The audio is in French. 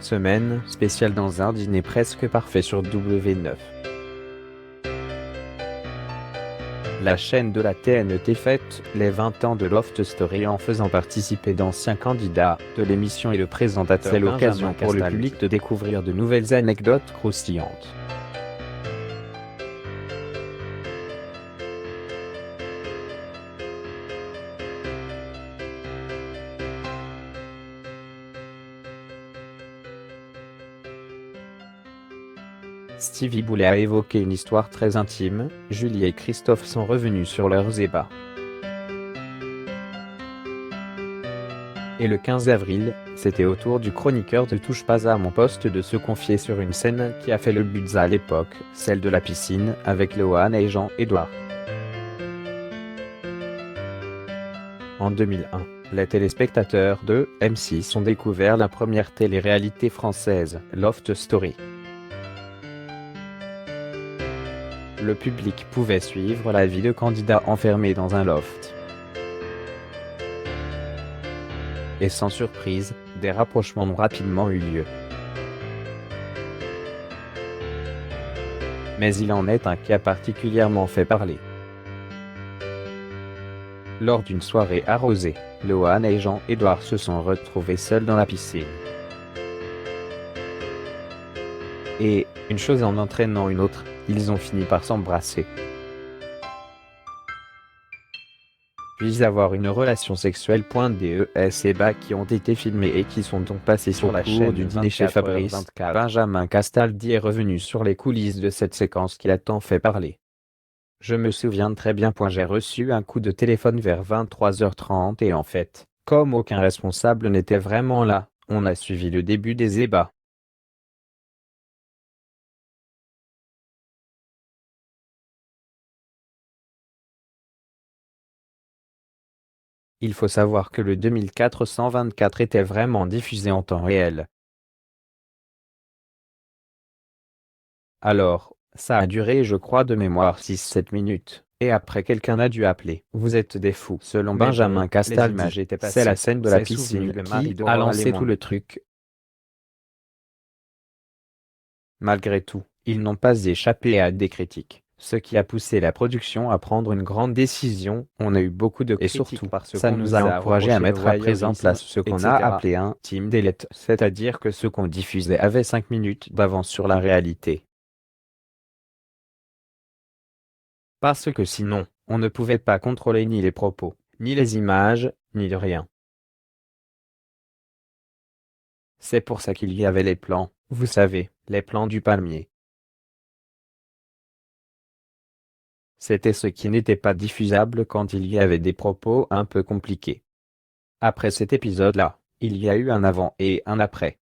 Semaine spéciale dans un dîner presque parfait sur W9. La chaîne de la TNT fête les 20 ans de Loft Story en faisant participer d'anciens candidats de l'émission et le présentateur. C'est l'occasion pour le public de découvrir de nouvelles anecdotes croustillantes. Stevie Boulet a évoqué une histoire très intime. Julie et Christophe sont revenus sur leurs ébats. Et le 15 avril, c'était au tour du chroniqueur de Touche pas à mon poste de se confier sur une scène qui a fait le buzz à l'époque, celle de la piscine, avec Lohan et Jean-Édouard. En 2001, les téléspectateurs de M6 ont découvert la première télé-réalité française, Loft Story. Le public pouvait suivre la vie de candidats enfermés dans un loft. Et sans surprise, des rapprochements ont rapidement eu lieu. Mais il en est un qui a particulièrement fait parler. Lors d'une soirée arrosée, Lohan et Jean-Édouard se sont retrouvés seuls dans la piscine. Et, une chose en entraînant une autre, ils ont fini par s'embrasser. Puis avoir une relation sexuelle. Des ébats qui ont été filmés et qui sont donc passés sur la chaîne du dîner chez Fabrice. Benjamin Castaldi est revenu sur les coulisses de cette séquence qui a tant fait parler. Je me souviens très bien. J'ai reçu un coup de téléphone vers 23h30 et en fait, comme aucun responsable n'était vraiment là, on a suivi le début des ébats. Il faut savoir que le 2424 était vraiment diffusé en temps réel. Alors, ça a duré je crois de mémoire 6-7 minutes, et après quelqu'un a dû appeler. Vous êtes des fous. Selon Benjamin Castaldi, c'est la scène de la piscine qui a lancé tout le truc. Malgré tout, ils n'ont pas échappé à des critiques. Ce qui a poussé la production à prendre une grande décision. On a eu beaucoup de critiques et surtout, ça nous a encouragé à mettre à présent place ce qu'on a appelé un team delete, c'est-à-dire que ce qu'on diffusait avait 5 minutes d'avance sur la réalité. Parce que sinon, on ne pouvait pas contrôler ni les propos, ni les images, ni rien. C'est pour ça qu'il y avait les plans, vous savez, les plans du palmier. C'était ce qui n'était pas diffusable quand il y avait des propos un peu compliqués. Après cet épisode-là, il y a eu un avant et un après.